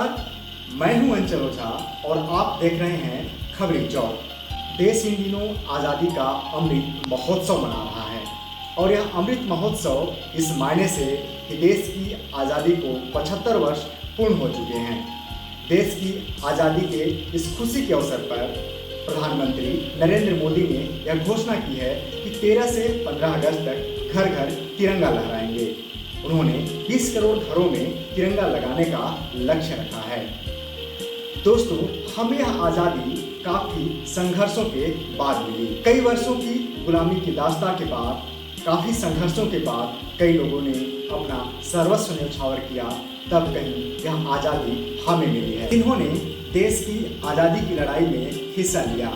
नमस्कार, मैं हूं अंचल ओझा और आप देख रहे हैं खबरी चौक। देश इन दिनों आज़ादी का अमृत महोत्सव मना रहा है और यह अमृत महोत्सव इस मायने से कि देश की आज़ादी को 75 वर्ष पूर्ण हो चुके हैं। देश की आज़ादी के इस खुशी के अवसर पर प्रधानमंत्री नरेंद्र मोदी ने यह घोषणा की है कि 13 से 15 अगस्त तक घर घर तिरंगा लहराएंगे। उन्होंने 20 करोड़ घरों में तिरंगा लगाने का लक्ष्य रखा है। दोस्तों, हमें यह आज़ादी काफ़ी संघर्षों के बाद मिली। कई वर्षों की गुलामी की दास्तां के बाद, काफ़ी संघर्षों के बाद कई लोगों ने अपना सर्वस्व न्यौछावर किया, तब कहीं यह आज़ादी हमें मिली है। इन्होंने देश की आज़ादी की लड़ाई में हिस्सा लिया।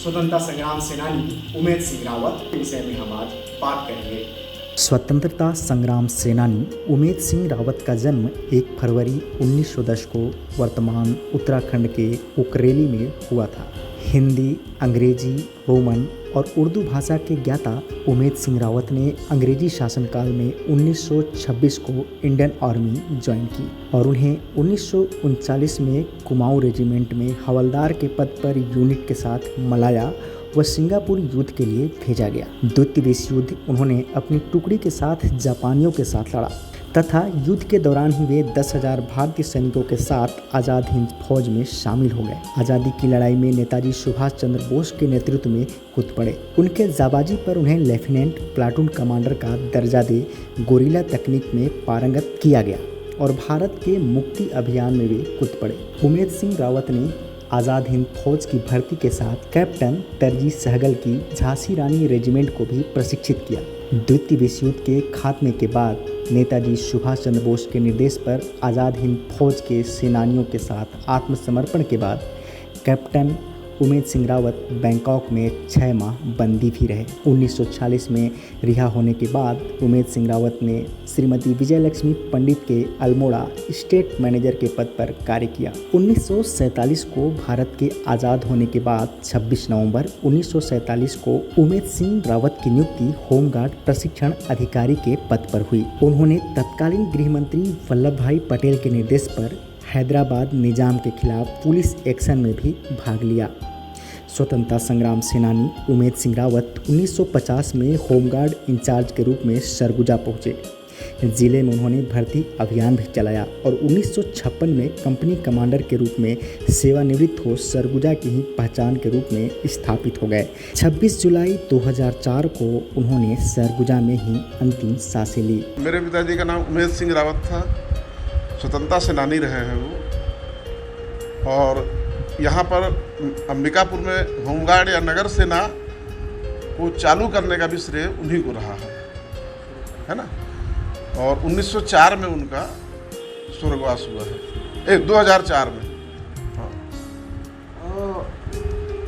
स्वतंत्रता संग्राम सेनानी उमेद सिंह रावत के विषय में हम आज बात करेंगे। स्वतंत्रता संग्राम सेनानी उमेद सिंह रावत का जन्म 1 फरवरी 1910 को वर्तमान उत्तराखंड के उकरेली में हुआ था। हिंदी, अंग्रेजी, रोमन और उर्दू भाषा के ज्ञाता उमेद सिंह रावत ने अंग्रेजी शासनकाल में 1926 को इंडियन आर्मी ज्वाइन की और उन्हें 1939 में कुमाऊं रेजिमेंट में हवलदार के पद पर यूनिट के साथ मलाया व सिंगापुर युद्ध के लिए भेजा गया। द्वितीय विश्व युद्ध उन्होंने अपनी टुकड़ी के साथ जापानियों के साथ लड़ा तथा युद्ध के दौरान ही वे 10,000 भारतीय सैनिकों के साथ आज़ाद हिंद फौज में शामिल हो गए। आज़ादी की लड़ाई में नेताजी सुभाष चंद्र बोस के नेतृत्व में कूद पड़े। उनके जाबाजी पर उन्हें लेफ्टिनेंट प्लाटून कमांडर का दर्जा दे गोरिल्ला तकनीक में पारंगत किया गया और भारत के मुक्ति अभियान में वे कूद पड़े। उमेद सिंह रावत ने आज़ाद हिंद फौज की भर्ती के साथ कैप्टन तरजी सहगल की झांसी रानी रेजिमेंट को भी प्रशिक्षित किया। द्वितीय विश्व युद्ध के खात्मे के बाद नेताजी सुभाष चंद्र बोस के निर्देश पर आज़ाद हिंद फौज के सेनानियों के साथ आत्मसमर्पण के बाद कैप्टन उमेद सिंह रावत बैंकॉक में 6 माह बंदी भी रहे। 1946 में रिहा होने के बाद उमेद सिंह रावत ने श्रीमती विजयलक्ष्मी पंडित के अल्मोड़ा स्टेट मैनेजर के पद पर कार्य किया। 1947 को भारत के आज़ाद होने के बाद 26 नवंबर 1947 को उमेद सिंह रावत की नियुक्ति होमगार्ड प्रशिक्षण अधिकारी के पद पर हुई। उन्होंने तत्कालीन गृह मंत्री वल्लभ भाई पटेल के निर्देश पर हैदराबाद निजाम के खिलाफ पुलिस एक्शन में भी भाग लिया। स्वतंत्रता संग्राम सेनानी उमेद सिंह रावत 1950 में होमगार्ड इंचार्ज के रूप में सरगुजा पहुंचे। जिले में उन्होंने भर्ती अभियान भी चलाया और 1956 में कंपनी कमांडर के रूप में सेवानिवृत्त हो सरगुजा की ही पहचान के रूप में स्थापित हो गए। 26 जुलाई 2004 को उन्होंने सरगुजा में ही अंतिम सांसें ली। मेरे पिताजी का नाम उमेद सिंह रावत था। स्वतंत्रता सेनानी रहे हैं वो, और यहाँ पर अंबिकापुर में होमगार्ड या नगर सेना को चालू करने का भी श्रेय उन्हीं को रहा है ना। और 1904 में उनका स्वर्गवास हुआ है, 2004 में। हाँ,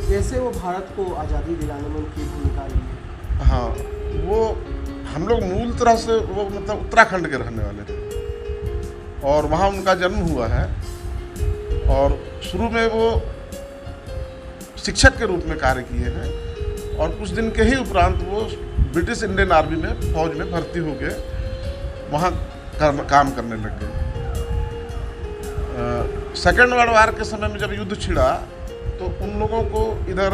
कैसे वो भारत को आज़ादी दिलाने में उनकी भूमिका रही है? हाँ, वो हम लोग मूल तरह से वो मतलब उत्तराखंड के रहने वाले थे और वहाँ उनका जन्म हुआ है और शुरू में वो शिक्षक के रूप में कार्य किए हैं और कुछ दिन के ही उपरांत वो ब्रिटिश इंडियन आर्मी में फौज में भर्ती हो गए, वहाँ काम करने लग गए। सेकेंड वर्ल्ड वार के समय में जब युद्ध छिड़ा तो उन लोगों को इधर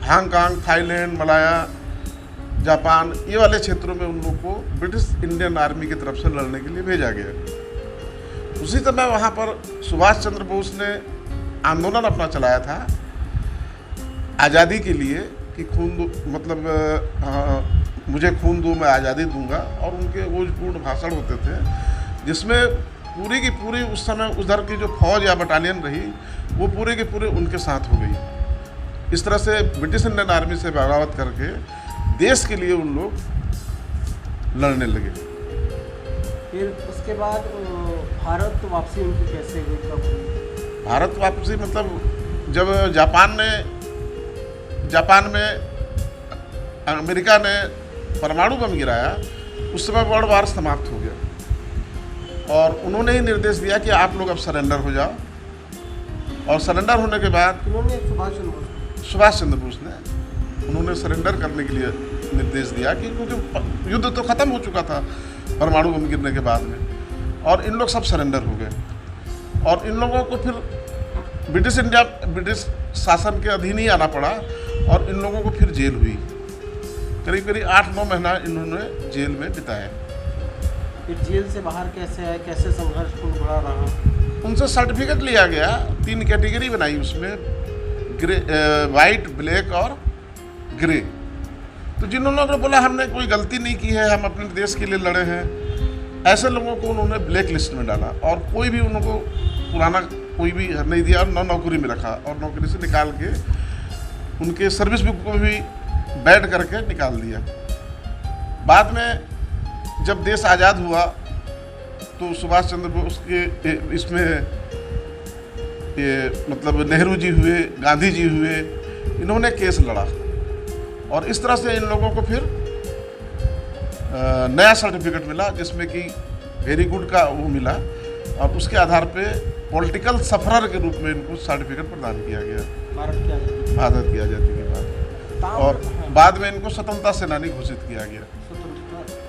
हांगकांग, थाईलैंड, मलाया, जापान, ये वाले क्षेत्रों में उन लोगों को ब्रिटिश इंडियन आर्मी की तरफ से लड़ने के लिए भेजा गया। उसी समय वहाँ पर सुभाष चंद्र बोस ने आंदोलन अपना चलाया था आज़ादी के लिए कि खून दो, मतलब मुझे खून दो, मैं आज़ादी दूंगा। और उनके ओजपूर्ण भाषण होते थे जिसमें पूरी की पूरी उस समय उधर की जो फौज या बटालियन रही वो पूरे के पूरे उनके साथ हो गई। इस तरह से ब्रिटिश इंडियन आर्मी से बगावत करके देश के लिए उन लोग लड़ने लगे। फिर उसके बाद भारत वापसी उनकी कैसे हुई, कब हुई? भारत वापसी मतलब जब जापान में अमेरिका ने परमाणु बम गिराया, उस समय वर्ल्ड वार समाप्त हो गया और उन्होंने ही निर्देश दिया कि आप लोग अब सरेंडर हो जाओ। और सरेंडर होने के बाद उन्होंने सुभाष चंद्र बोस ने उन्होंने सरेंडर करने के लिए निर्देश दिया कि क्योंकि युद्ध तो ख़त्म हो चुका था परमाणु बम गिरने के बाद में, और इन लोग सब सरेंडर हो गए। और इन लोगों को फिर ब्रिटिश शासन के अधीन ही आना पड़ा और इन लोगों को फिर जेल हुई। करीब करीब 8-9 महीना इन्होंने जेल में बिताया। फिर जेल से बाहर कैसे आए, कैसे संघर्ष पूरा रहा? उनसे सर्टिफिकेट लिया गया, 3 कैटेगरी बनाई उसमें, ग्रे, वाइट, ब्लैक और ग्रे। तो जिन लोगों ने बोला हमने कोई गलती नहीं की है, हम अपने देश के लिए लड़े हैं, ऐसे लोगों को उन्होंने ब्लैक लिस्ट में डाला और कोई भी उनको पुराना कोई भी नहीं दिया और नौकरी में रखा और नौकरी से निकाल के उनके सर्विस बुक को भी बैड करके निकाल दिया। बाद में जब देश आज़ाद हुआ तो सुभाष चंद्र बोस के इसमें ये मतलब नेहरू जी हुए, गांधी जी हुए, इन्होंने केस लड़ा और इस तरह से इन लोगों को फिर नया सर्टिफिकेट मिला जिसमें कि वेरी गुड का वो मिला और उसके आधार पे पॉलिटिकल सफरर के रूप में इनको सर्टिफिकेट प्रदान किया गया भारत की आज़ादी के बाद। और बाद में इनको स्वतंत्रता सेनानी घोषित किया गया।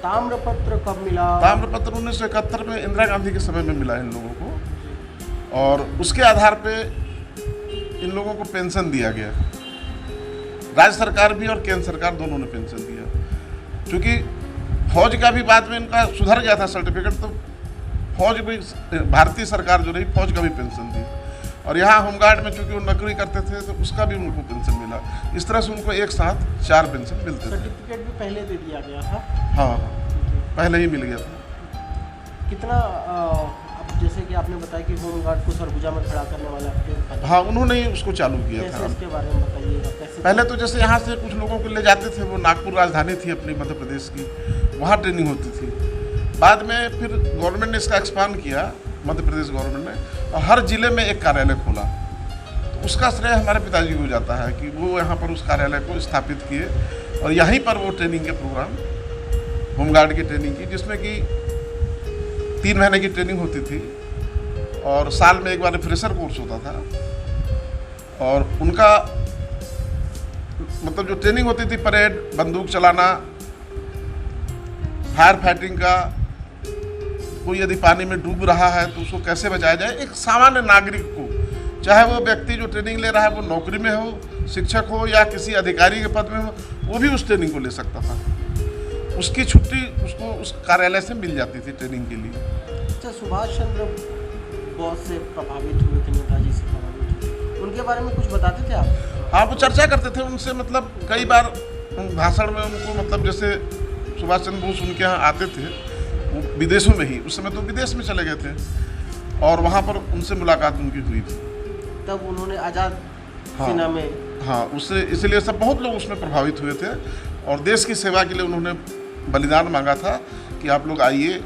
ताम्रपत्र कब मिला? ताम्रपत्र 1971 में इंदिरा गांधी के समय में मिला इन लोगों को और उसके आधार पे इन लोगों को पेंशन दिया गया। राज्य सरकार भी और केंद्र सरकार दोनों ने पेंशन दिया। क्योंकि फौज का भी बाद में इनका सुधर गया था सर्टिफिकेट, तो फौज भी भारतीय सरकार जो रही फौज का भी पेंशन दी और यहाँ होमगार्ड में चूंकि वो नौकरी करते थे तो उसका भी उनको पेंशन मिला। इस तरह से उनको एक साथ 4 पेंशन मिलते थे। सर्टिफिकेट भी पहले दे दिया गया था? हाँ, पहले ही मिल गया था। कितना अब जैसे कि आपने बताया कि होमगार्ड को सरगुजा में खड़ा करने वाला, हाँ उन्होंने ही उसको चालू किया था। इसके बारे में बताइएगा कैसे? पहले तो जैसे यहाँ से कुछ लोगों को ले जाते थे, वो नागपुर राजधानी थी अपनी मध्य प्रदेश की, वहाँ ट्रेनिंग होती थी। बाद में फिर गवर्नमेंट ने इसका एक्सपांड किया, मध्य प्रदेश गवर्नमेंट ने, और हर जिले में एक कार्यालय खोला। तो उसका श्रेय हमारे पिताजी को जाता है कि वो यहाँ पर उस कार्यालय को स्थापित किए और यहीं पर वो ट्रेनिंग के प्रोग्राम, होमगार्ड की ट्रेनिंग की, जिसमें कि 3 महीने की ट्रेनिंग होती थी और साल में एक बार रिफ्रेशर कोर्स होता था। और उनका मतलब जो ट्रेनिंग होती थी, परेड, बंदूक चलाना, फायर फाइटिंग का, कोई यदि पानी में डूब रहा है तो उसको कैसे बचाया जाए, एक सामान्य नागरिक को, चाहे वो व्यक्ति जो ट्रेनिंग ले रहा है वो नौकरी में हो, शिक्षक हो या किसी अधिकारी के पद में हो, वो भी उस ट्रेनिंग को ले सकता था। उसकी छुट्टी उसको उस कार्यालय से मिल जाती थी ट्रेनिंग के लिए। अच्छा, सुभाष चंद्र बोस से प्रभावित हुए थे, नेताजी से प्रभावित हुए, उनके बारे में कुछ बताते थे आप? हाँ, वो चर्चा करते थे उनसे, मतलब कई बार भाषण में उनको, मतलब जैसे सुभाष चंद्र बोस उनके यहाँ आते थे, वो विदेशों में ही, उस समय तो विदेश में चले गए थे और वहाँ पर उनसे मुलाकात उनकी हुई थी। तब उन्होंने आज़ाद सेना में, हाँ, उससे इसलिए सब बहुत लोग उसमें प्रभावित हुए थे और देश की सेवा के लिए उन्होंने बलिदान मांगा था कि आप लोग आइए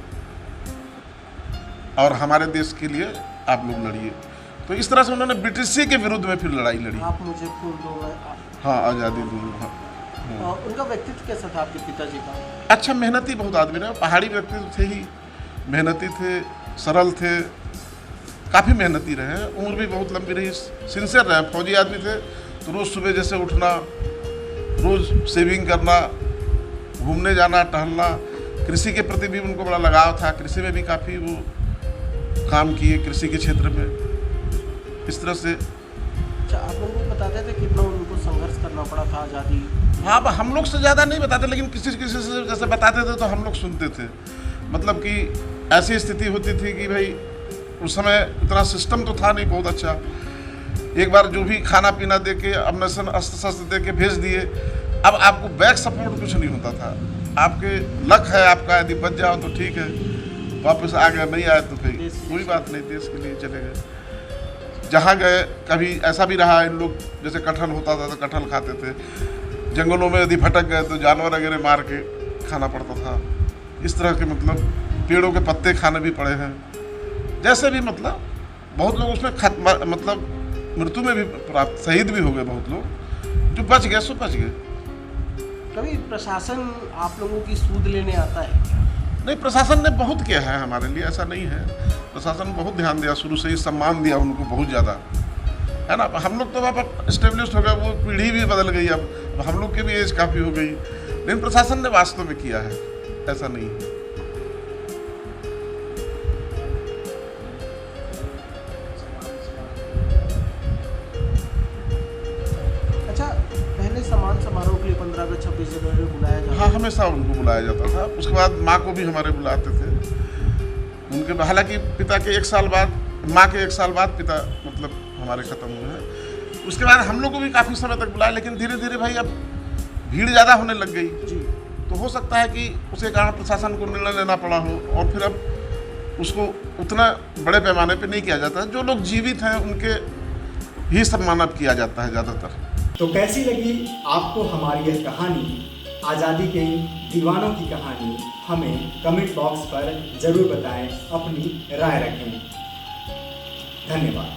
और हमारे देश के लिए आप लोग लड़िए। तो इस तरह से उन्होंने ब्रिटिश के विरुद्ध में फिर लड़ाई लड़ी। आप मुझे खून दो, हाँ, आज़ादी दूँ। हाँ, उनका व्यक्तित्व कैसा था आपके पिताजी का? अच्छा, मेहनती बहुत आदमी रहे, पहाड़ी व्यक्तित्व थे ही, मेहनती थे, सरल थे, काफ़ी मेहनती रहे, उम्र भी बहुत लंबी रही, सिंसियर रहे, फौजी आदमी थे। तो रोज़ सुबह जैसे उठना, रोज़ सेविंग करना, घूमने जाना, टहलना, कृषि के प्रति भी उनको बड़ा लगाव था, कृषि में भी काफ़ी वो काम किए, कृषि के क्षेत्र में, इस तरह से। अच्छा, आप लोग को बताते थे कितना उनको संघर्ष करना पड़ा था आज़ादी? हाँ, हम लोग से ज़्यादा नहीं बताते, लेकिन किसी से जैसे बताते थे तो हम लोग सुनते थे। मतलब कि ऐसी स्थिति होती थी कि भाई उस समय इतना सिस्टम तो था नहीं बहुत अच्छा। एक बार जो भी खाना पीना दे के, अम्नेशन, अस्त्र शस्त्र दे के भेज दिए। अब आपको बैक सपोर्ट कुछ नहीं होता था, आपके लक है आपका, यदि बच जाओ तो ठीक है, वापस आ गए, नहीं आए तो फिर कोई बात नहीं, देश के लिए चले गए। जहाँ गए, कभी ऐसा भी रहा, इन लोग जैसे कटहल होता था तो कटहल खाते थे, जंगलों में यदि भटक गए तो जानवर वगैरह मार के खाना पड़ता था। इस तरह के मतलब पेड़ों के पत्ते खाने भी पड़े हैं, जैसे भी मतलब बहुत लोग उसमें मतलब मृत्यु में भी प्राप्त, शहीद भी हो गए बहुत लोग, जो बच गए सो बच गए। कभी प्रशासन आप लोगों की सूद लेने आता है? नहीं, प्रशासन ने बहुत किया है हमारे लिए, ऐसा नहीं है। प्रशासन बहुत ध्यान दिया, शुरू से ही सम्मान दिया उनको बहुत ज़्यादा, है ना। हम लोग तो अब इस्टेब्लिश हो गए, वो पीढ़ी भी बदल गई, अब हम लोग की भी एज काफ़ी हो गई, लेकिन प्रशासन ने वास्तव में किया है, ऐसा नहीं है। हमेशा उनको बुलाया जाता था। उसके बाद माँ को भी हमारे बुलाते थे उनके, हालांकि पिता के 1 साल बाद, माँ के 1 साल बाद पिता मतलब हमारे ख़त्म हुए हैं। उसके बाद हम लोग को भी काफ़ी समय तक बुलाया, लेकिन धीरे धीरे भाई अब भीड़ ज़्यादा होने लग गई जी। तो हो सकता है कि उसके कारण प्रशासन को निर्णय लेना पड़ा हो, और फिर अब उसको उतना बड़े पैमाने पे नहीं किया जाता है। जो लोग जीवित हैं उनके ही सम्मान अब किया जाता है ज़्यादातर। तो कैसी लगी आपको हमारी यह कहानी, आज़ादी के दीवानों की कहानी? हमें कमेंट बॉक्स पर ज़रूर बताएं, अपनी राय रखें। धन्यवाद।